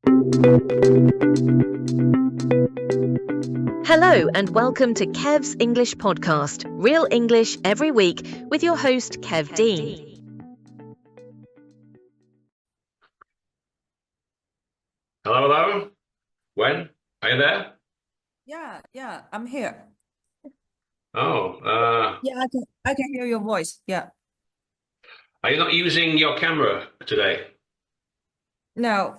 Hello and welcome to Kev's English Podcast, Real English every week with your host Kev Dean. Hello. Wen, are you there? Yeah, I'm here. Oh, Yeah, I can hear your voice. Yeah. are you not using your camera today? No.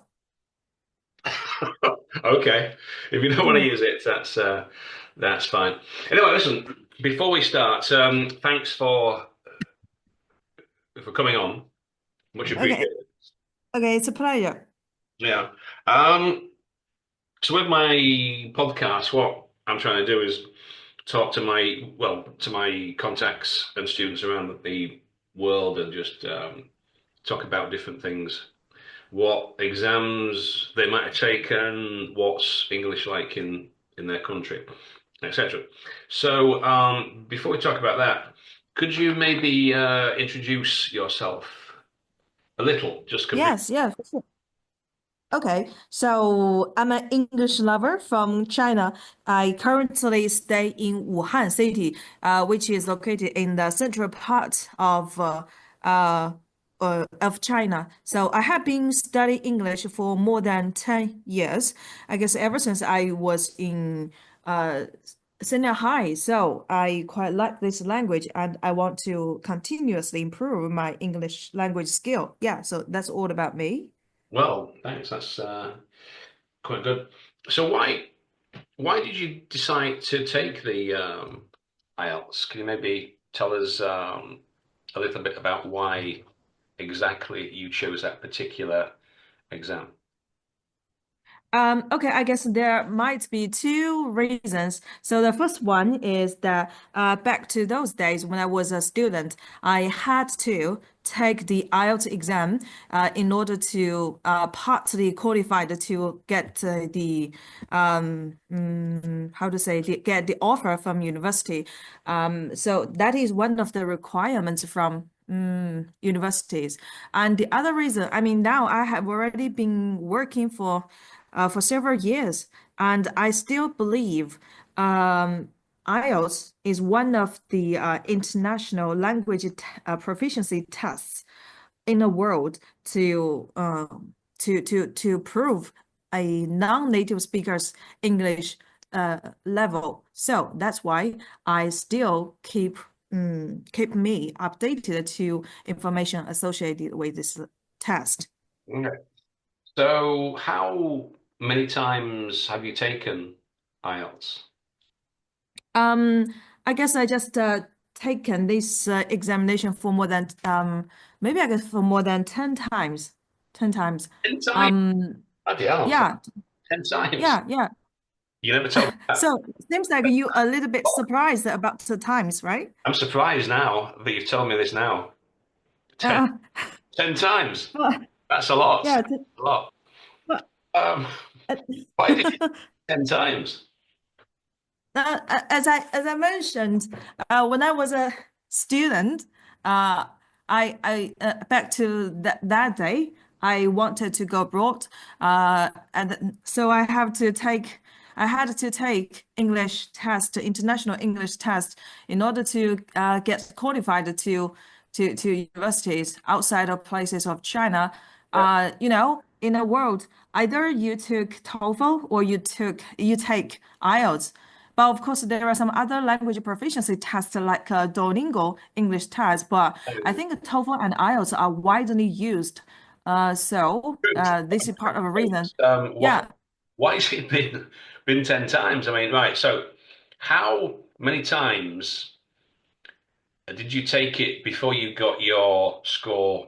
Okay. If you don't want to use it, that's fine. Anyway, listen, before we start, thanks for coming on. Much Okay. appreciated. Okay, it's a pleasure. Yeah. Um, so with my podcast, what I'm trying to do is talk to my contacts and students around the world and just talk about different things, what exams they might have taken, what's English like in their country, etc. So before we talk about that, could you maybe introduce yourself a little, just complete? Yes, for sure. Okay, so I'm an English lover from China. I currently stay in Wuhan city, which is located in the central part uh, of China. So I have been studying English for more than 10 years. I guess ever since I was in uh, senior high. So I quite like this language and I want to continuously improve my English language skill. Yeah, so that's all about me. Well, thanks. That's quite good. So why did you decide to take the IELTS? Can you maybe tell us a little bit about why exactly you chose that particular exam? Okay, I guess there might be two reasons. So the first one is that back to those days when I was a student, I had to take the IELTS exam in order to partly qualified to get how to say get the offer from university. So that is one of the requirements from universities. And the other reason, I mean, now I have already been working for several years, and I still believe IELTS is one of the international language proficiency tests in the world to prove a non-native speaker's English level. So that's why I still keep me updated to information associated with this test. Okay. So how many times have you taken IELTS? Um, I guess I just taken this examination for more than maybe I guess for more than 10 times. 10 times. 10 times? Um, Bloody hell, yeah, 10 times. yeah. You never told me that. So it seems like you a little bit surprised about the times, right? I'm surprised now that you've told me this now. 10, Uh, 10 times. well, That's a lot. yeah. A lot. But, Um, uh, why did you 10 times? as I mentioned, when I was a student, I back to that day, I wanted to go abroad, and so I had to take English test, international English test, in order to get qualified to universities outside of places of China. Yeah. In the world, either you took TOEFL or you take IELTS. But of course, there are some other language proficiency tests like Duolingo English test. But I think TOEFL and IELTS are widely used. This is part of a reason. What? Yeah. Why has it been 10 times? I mean, right. So, how many times did you take it before you got your score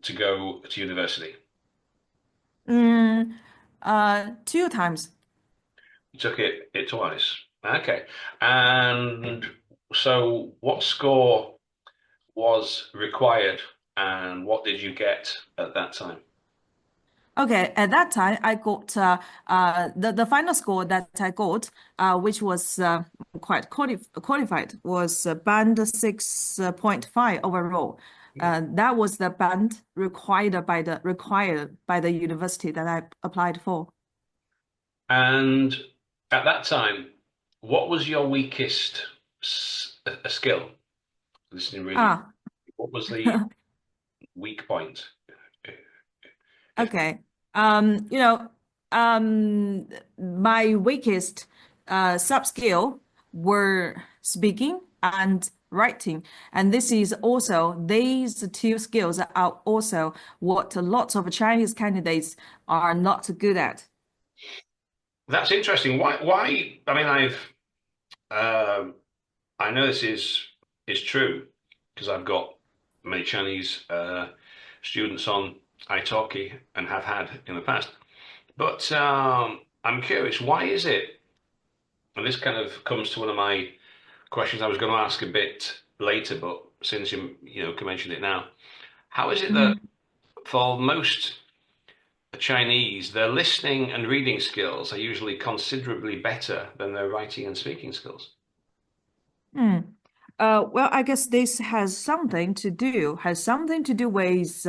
to go to university? Mm, two times. You took it twice. Okay. And so, what score was required, and what did you get at that time? Okay, at that time, I got the final score that I got, which was quite qualified, was band 6.5 overall. That was the band required by the university that I applied for. And at that time, what was your weakest skill? Listening reading. Ah, What was the weak point? If okay. You know, my weakest sub skill were speaking and writing. And these two skills are also what lots of Chinese candidates are not good at. that's interesting. Why? I mean, um, I know this is true because I've got many Chinese students on italki and have had in the past. But I'm curious, why is it? And this kind of comes to one of my questions I was going to ask a bit later, but since you can mention it now, how is it that Mhm. for most Chinese, their listening and reading skills are usually considerably better than their writing and speaking skills? Hmm. Well, I guess this has something to do with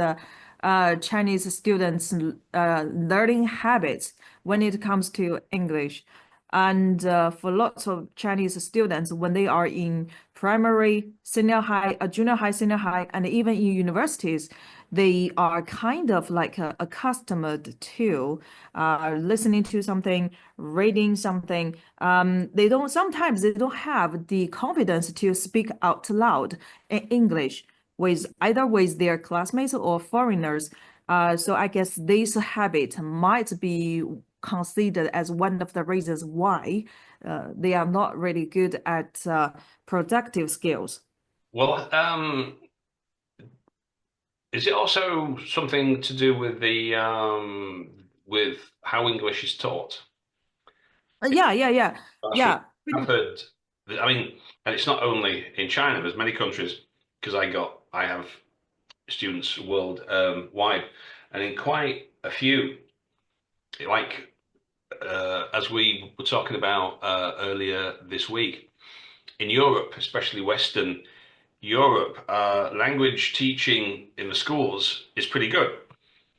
Chinese students' learning habits when it comes to English. And for lots of Chinese students, when they are in primary, senior high, junior high, senior high, and even in universities, they are kind of like accustomed to listening to something, reading something. Sometimes they don't have the confidence to speak out loud in English with their classmates or foreigners. So I guess this habit might be considered as one of the reasons why they are not really good at productive skills. Well, is it also something to do with the with how English is taught? Yeah, yeah, yeah, Actually, yeah. I've heard. I mean, and it's not only in China. There's many countries because I have students world wide, and in quite a few, like as we were talking about earlier this week, in Europe, especially Western Europe, language teaching in the schools is pretty good.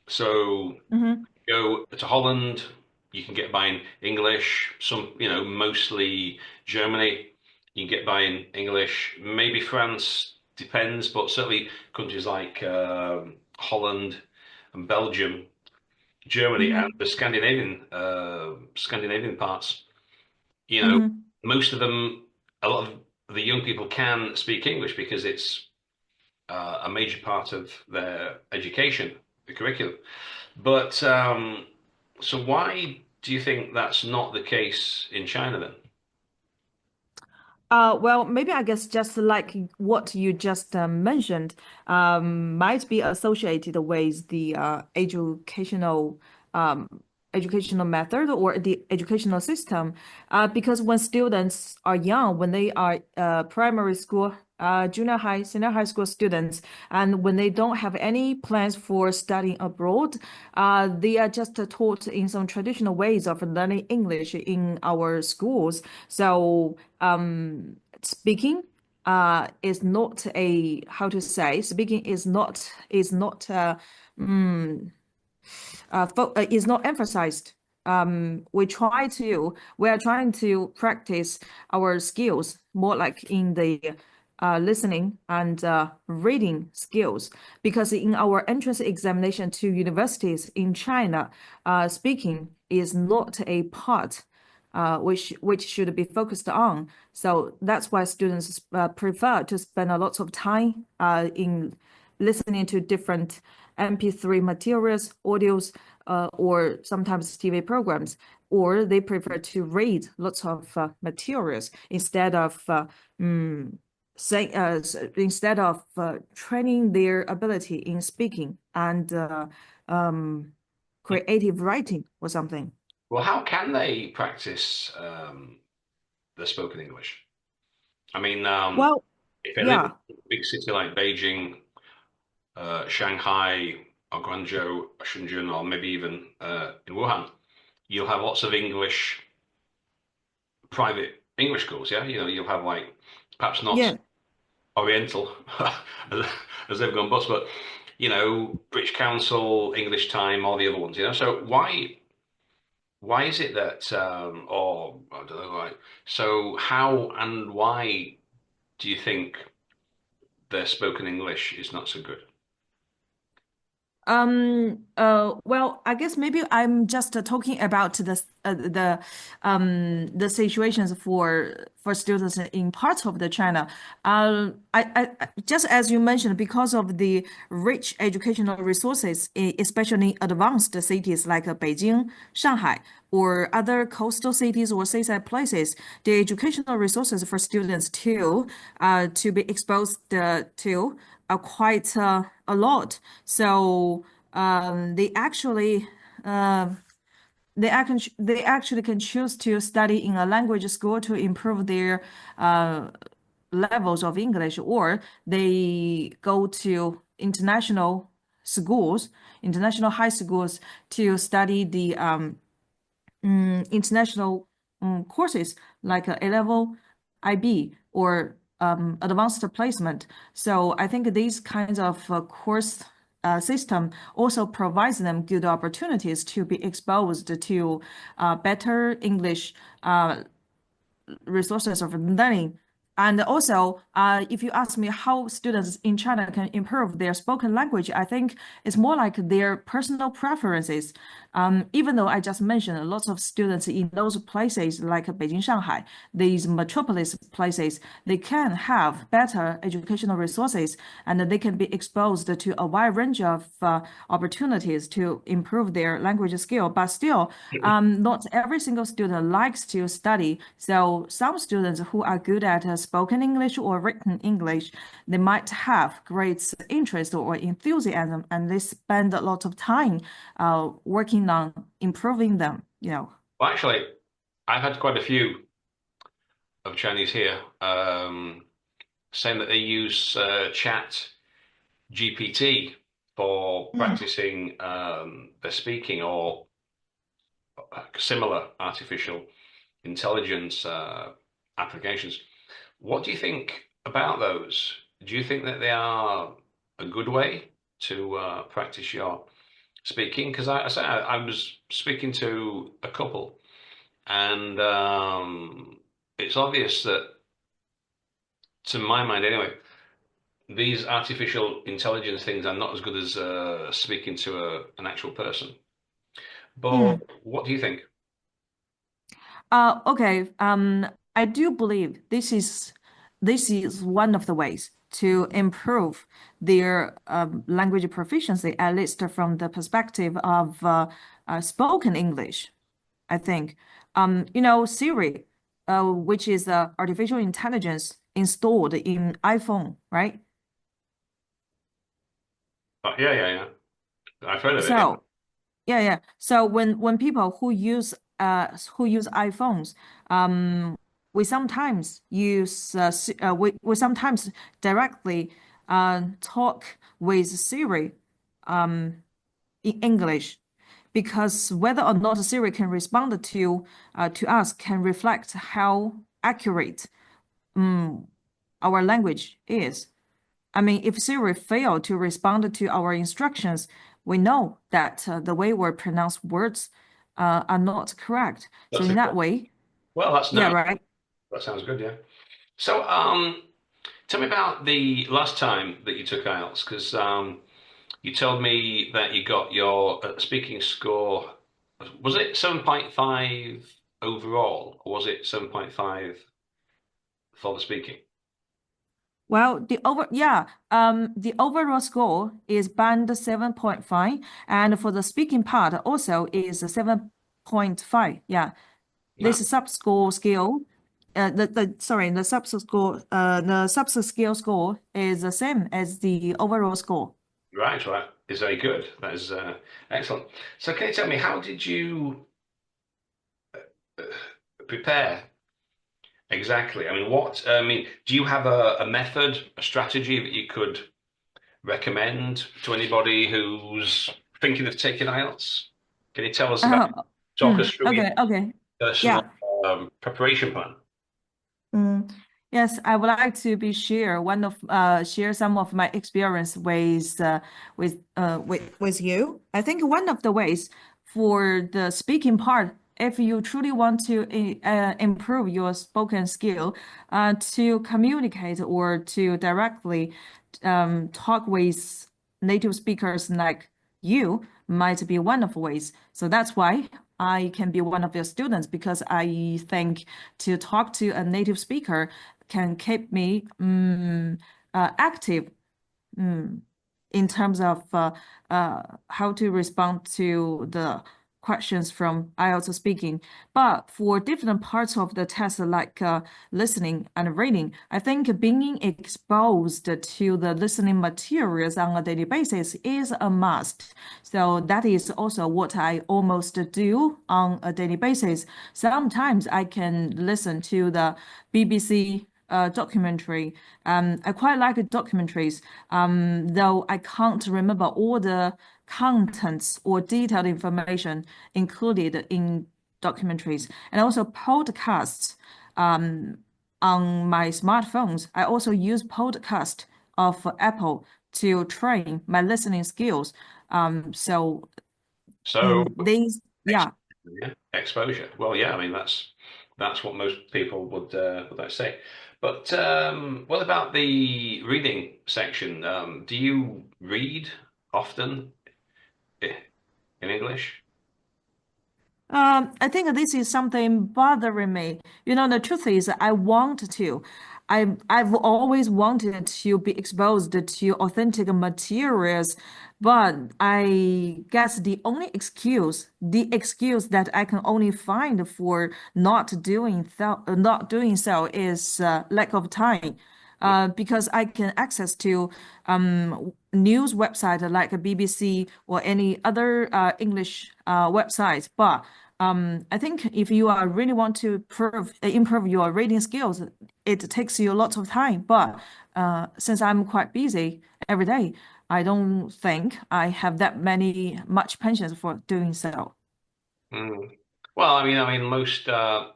So Mhm, go to Holland, you can get by in English. Mostly Germany, you can get by in English. Maybe France depends, but certainly countries like Holland and Belgium, Germany, and mhm, the Scandinavian parts. You know, mhm. most of them, a lot of the young people can speak English because it's a major part of their education, the curriculum. But so why do you think that's not the case in China then? Well, maybe I guess just like what you just mentioned, might be associated with the um, educational method or the educational system. Because when students are young, when they are primary school, junior high, senior high school students, and when they don't have any plans for studying abroad, they are just taught in some traditional ways of learning English in our schools. So speaking is not a how to say speaking is not emphasized. We are trying to practice our skills more like in the listening and reading skills because in our entrance examination to universities in China, speaking is not a part which should be focused on. So that's why students prefer to spend a lot of time in listening to different MP3 materials, audios, or sometimes TV programs, or they prefer to read lots of materials instead of training their ability in speaking and creative writing or something. Well, how can they practice the spoken English? I mean, Well, if they live in yeah, a big city like Beijing, Shanghai, or Guangzhou, or Shenzhen, or maybe even in Wuhan, you'll have lots of English, private English schools. Yeah, you'll have like perhaps not yeah. Oriental as they've gone bust. But British Council, English Time, all the other ones. So why is it that or I don't know, like, so how and why do you think their spoken English is not so good? Well, I guess maybe I'm just talking about the situations for students in parts of the China. Just as you mentioned, because of the rich educational resources, especially in advanced cities like Beijing, Shanghai, or other coastal cities or seaside places, the educational resources for students to be exposed to are quite a lot. So uh, they actually can choose to study in a language school to improve their levels of English, or they go to international high schools to study the international courses like A-level, IB, or advanced placement. So I think these kinds of course system also provides them good opportunities to be exposed to better English resources of learning. And also, if you ask me how students in China can improve their spoken language, I think it's more like their personal preferences. Even though I just mentioned lots of students in those places like Beijing, Shanghai, these metropolis places, they can have better educational resources and they can be exposed to a wide range of opportunities to improve their language skill. But still, not every single student likes to study. So some students who are good at spoken English or written English, they might have great interest or enthusiasm, and they spend a lot of time working on improving them. Well, actually, I've had quite a few of Chinese here saying that they use Chat GPT for Mm. practicing their speaking or similar artificial intelligence applications. What do you think about those? Do you think that they are a good way to practice your speaking? Because I was speaking to a couple, and it's obvious that, to my mind anyway, these artificial intelligence things are not as good as speaking to an actual person. But Mm. what do you think? Okay. I do believe this is one of the ways to improve their language proficiency, at least from the perspective of spoken English. I think. Siri, which is artificial intelligence installed in iPhone, right? Yeah, yeah, yeah. I've heard of it. So yeah. So when people who use iPhones, um, we sometimes directly talk with Siri in English, because whether or not Siri can respond to us can reflect how accurate our language is. I mean, if Siri failed to respond to our instructions, we know that the way we pronounce words are not correct. So That's in it. that way, Well, that's yeah, no. right. That sounds good, yeah. So, tell me about the last time that you took IELTS, because you told me that you got your speaking score. Was it 7.5 overall, or was it 7.5 for the speaking? Well, the overall score is band 7.5, and for the speaking part also is 7.5. Yeah, No. this sub-score scale, the sub-scale score is the same as the overall score. Right, right. Is very good. That is excellent. So, can you tell me, how did you uh, prepare exactly? I mean, do you have a method, a strategy that you could recommend to anybody who's thinking of taking IELTS? Can you tell us about, Oh, talk us through your okay. personal Yeah. preparation plan? Mm. Yes, I would like to be share some of my experience with you. I think one of the ways for the speaking part, if you truly want to improve your spoken skill, to communicate or to directly talk with native speakers like you might be one of the ways. So that's why I can be one of your students because I think to talk to a native speaker can keep me active in terms of how to respond to the questions from IELTS speaking. But for different parts of the test, like listening and reading, I think being exposed to the listening materials on a daily basis is a must. So that is also what I almost do on a daily basis. Sometimes I can listen to the BBC documentary. I quite like documentaries, though I can't remember all the contents or detailed information included in documentaries. And also podcasts on my smartphones. I also use podcast of Apple to train my listening skills. So So yeah. yeah, exposure. Well, yeah, I mean that's what most people would like say. But what about the reading section? Do you read often in English? I think this is something bothering me. You know, the truth is, I want to. I've always wanted to be exposed to authentic materials, but I guess the excuse that I can only find for not doing so is lack of time. Because I can access to news website like a BBC or any other English websites. But I think if you are really want to improve your reading skills, it takes you lots of time. But since I'm quite busy every day, I don't think I have that much patience for doing so. Mm. Well, I mean, most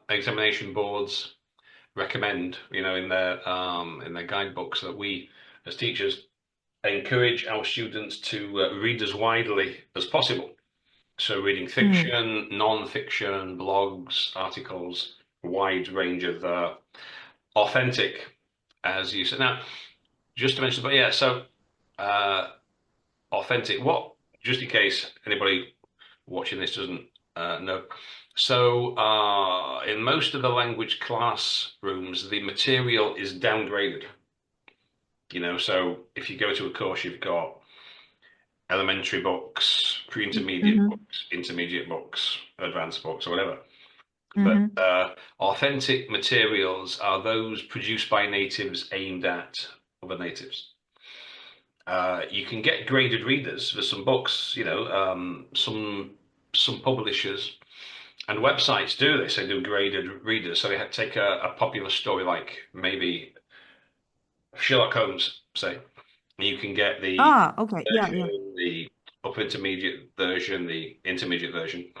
examination boards recommend, in their guidebooks that we, as teachers, encourage our students to read as widely as possible. So reading Mm, fiction, non-fiction, blogs, articles, a wide range of authentic, as you said. Now, just to mention, but yeah, so uh, authentic. What? Just in case anybody watching this doesn't know. So, in most of the language classrooms, the material is downgraded. So if you go to a course, you've got elementary books, pre-intermediate mhm, books, intermediate books, advanced books, or whatever. But mhm. authentic materials are those produced by natives aimed at other natives. You can get graded readers for some books, some publishers and websites do this. They do graded readers. So they take a popular story like maybe Sherlock Holmes, say, and you can get the Ah, okay. Yeah, yeah. version, the upper intermediate version, the intermediate version.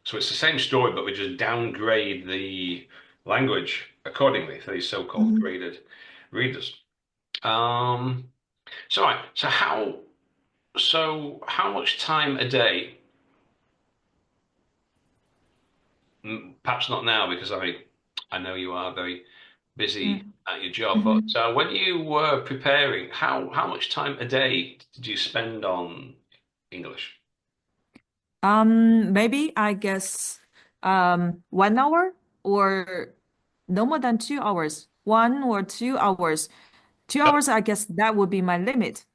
So it's the same story, but we just downgrade the language accordingly for these so-called Mhm. graded readers. Um, so all right, so how much time a day? Perhaps not now because I know you are very busy Mm, at your job, but mhm. when you were preparing, how much time a day did you spend on English? Maybe I guess 1 hour or no more than 2 hours. 1 or 2 hours. Two Oh, hours, I guess that would be my limit.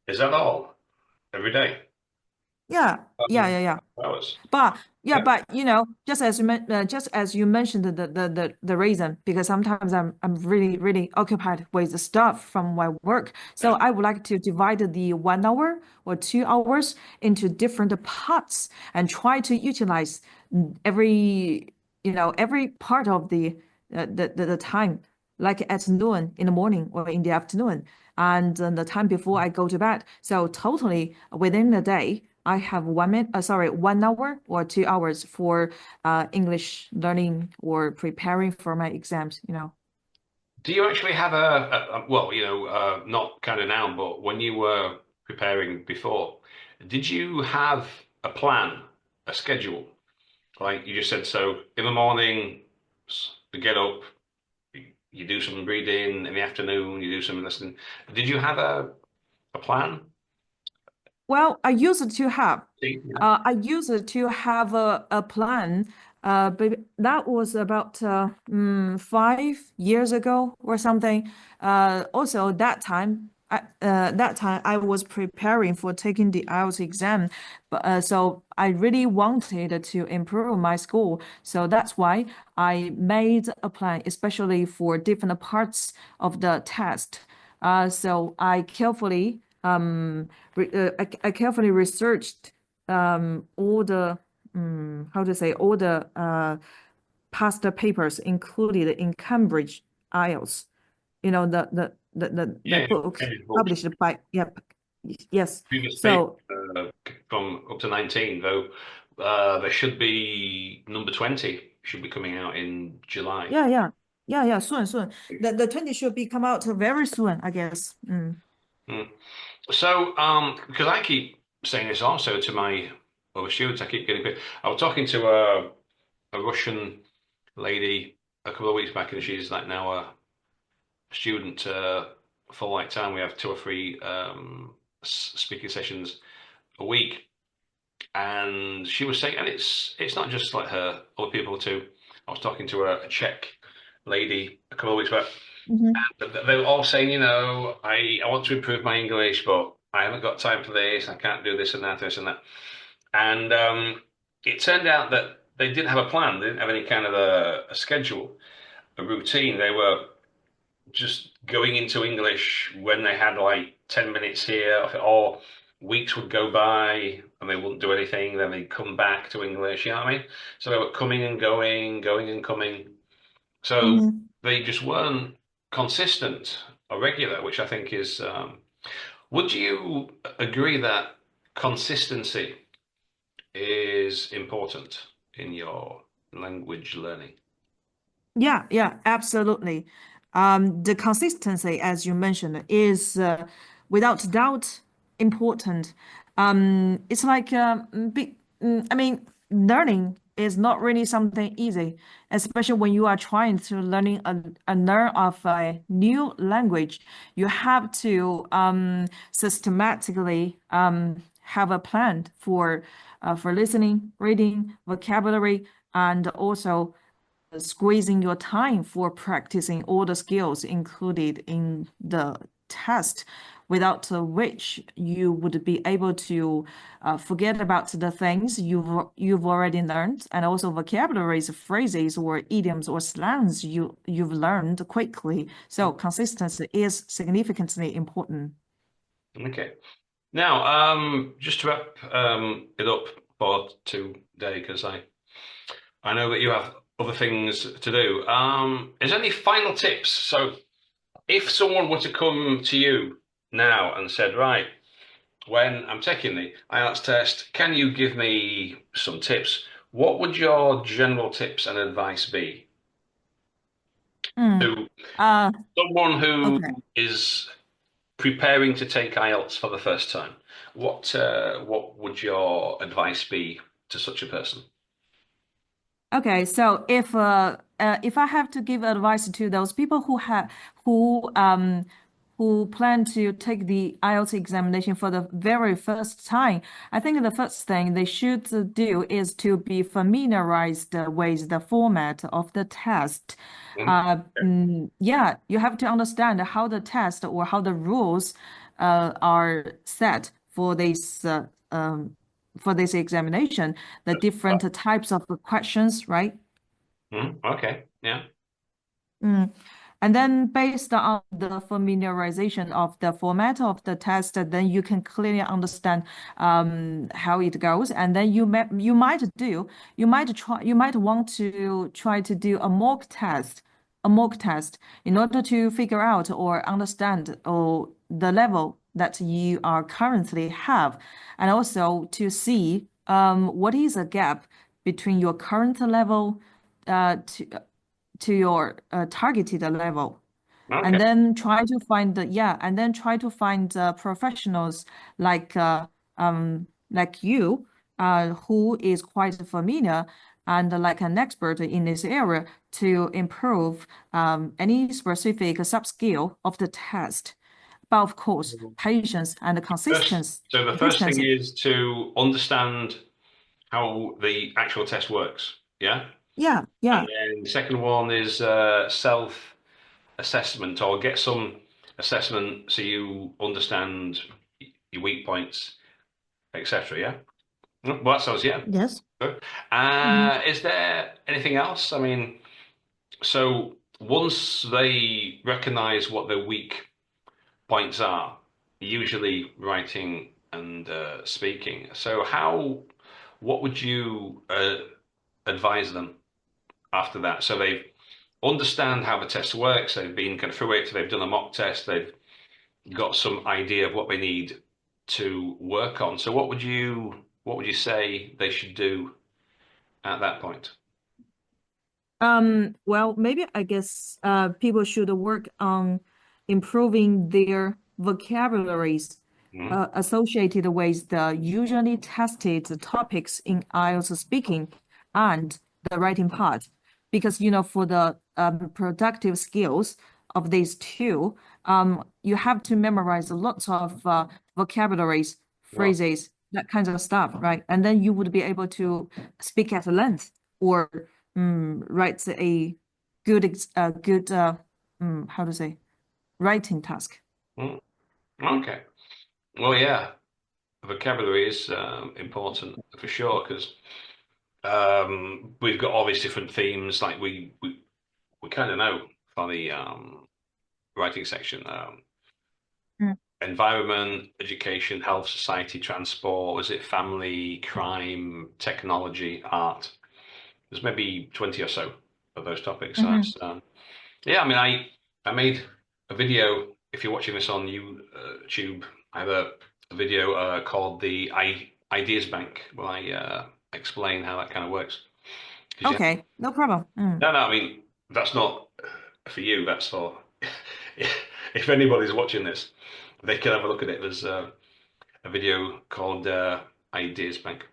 is that all? Every day? Yeah, yeah, yeah, yeah. Hours. But yeah, Yeah. but just as you mentioned the reason, because sometimes I'm really occupied with the stuff from my work. So Yeah. I would like to divide the 1 hour or 2 hours into different parts and try to utilize every part of the time, like at noon in the morning or in the afternoon, and the time before I go to bed. So totally within the day. I have 1 hour or 2 hours for English learning or preparing for my exams. Do you actually have well, not kind of now, but when you were preparing before, did you have a plan, a schedule? Like you just said, so in the morning, you get up, you do some reading, in the afternoon, you do some listening. Did you have a plan? Well, I used to have. Yeah. I used to have a plan, but that was about 5 years ago or something. Also, that time I was preparing for taking the IELTS exam, but so I really wanted to improve my score. So that's why I made a plan, especially for different parts of the test. So I carefully researched all the how to say all the past papers included in Cambridge IELTS. You know the Yeah, books yeah, books. published by yes. Previous paper So from up to 19, though, there should be number 20 should be coming out in July. yeah, soon. The 20 should be come out very soon, I guess. Mm. So, because I keep saying this also to my other students, I keep getting. I was talking to a Russian lady a couple of weeks back, and she's like now a student full like time. We have two or three speaking sessions a week, and she was saying, and it's not just like her, other people too. I was talking to a Czech lady a couple of weeks back. Hmm. They were all saying, I want to improve my English, but I haven't got time for this. I can't do this and that, this and that. And it turned out that they didn't have a plan. They didn't have any kind of a schedule, a routine. They were just going into English when they had like 10 minutes here, or weeks would go by and they wouldn't do anything. Then they'd come back to English, you know what I mean? So they were coming and going, going and coming. So Hmm. they just weren't consistent or regular, which I think is. Would you agree that consistency is important in your language learning? Yeah, absolutely. The consistency, as you mentioned, is without doubt important. It's like I mean, learning is not really something easy, especially when you are trying to learn of a new language. You have to systematically have a plan for listening, reading, vocabulary, and also squeezing your time for practicing all the skills included in the test, without which you would be able to forget about the things you've already learned, and also vocabularies, phrases, or idioms or slangs you've learned quickly. So consistency is significantly important. Okay. Now, just to wrap it up for today, because I know that you have other things to do. Is there any final tips? So, if someone were to come to you now and said, right, when I'm taking the IELTS test, can you give me some tips? What would your general tips and advice be Mm. to Uh, someone who okay. is preparing to take IELTS for the first time? What would your advice be to such a person? Okay, so if I have to give advice to those people who um who plan to take the IELTS examination for the very first time, I think the first thing they should do is to be familiarized with the format of the test. Mhm. Yeah, you have to understand how the test or how the rules are set for this examination, the different types of questions, right? Okay, yeah. Mm. And then based on the familiarization of the format of the test, then you can clearly understand how it goes. And then you might want to try to do a mock test in order to figure out or understand or the level that you are currently have, and also to see what is a gap between your current level to your targeted level. and Okay. then try to find professionals like you, who is quite familiar and like an expert in this area to improve any specific sub-skill of the test. But of course, patience and So the first thing consistency. is to understand how the actual test works. Yeah. Yeah, And yeah, then the second one is self-assessment, or get some assessment so you understand your weak points, etc. Yeah. Well, that sounds, yeah. yes. Good. Mhm. Is there anything else? I mean, so once they recognize what their weak points are, usually writing and speaking. So what would you advise them after that? So they understand how the test works. They've been kind of through it. They've done a mock test. They've got some idea of what they need to work on. So what would you say they should do at that point? Well, maybe I guess people should work on improving their vocabularies Mhm. associated with the usually tested topics in IELTS speaking and the writing part. Because, for the productive skills of these two, you have to memorize lots of vocabularies, Well, phrases, that kinds of stuff, right? And then you would be able to speak at length or write a good how to say writing task. mm, okay. Well, yeah, vocabulary is important for sure because we've got all these different themes. Like we kind of know for the writing section, Mm. environment, education, health, society, transport. Was it family, crime, technology, art? There's maybe 20 or so of those topics. So Hmm. that's yeah. I mean, I made a video. If you're watching this on YouTube, I have a video called the Ideas Bank where I explain how that kind of works. 'Cause you Okay, no problem. no, no, I mean, that's not for you. That's for if anybody's watching this, they can have a look at it. There's a video called Ideas Bank.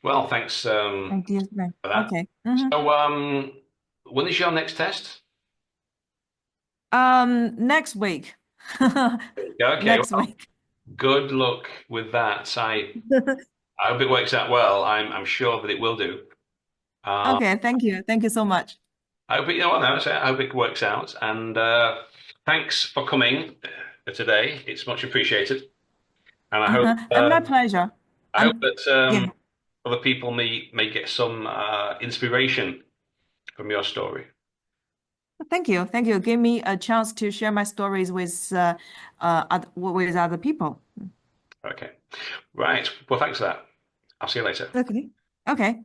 Well, thanks Ideas bank. for that. Okay. So, when is your next test? Next week. Okay, Next well, week. good luck with that. I hope it works out well. I'm sure that it will do. Uh, Okay, thank you. Thank you so much. I hope it, you know what, no, I hope it works out. And thanks for coming today. It's much appreciated. And And my pleasure. I hope And that yeah, other people may get some inspiration from your story. thank you. Thank you. Give me a chance to share my stories with other people. Okay. Right. Well, thanks for that. I'll see you later. Okay. Okay.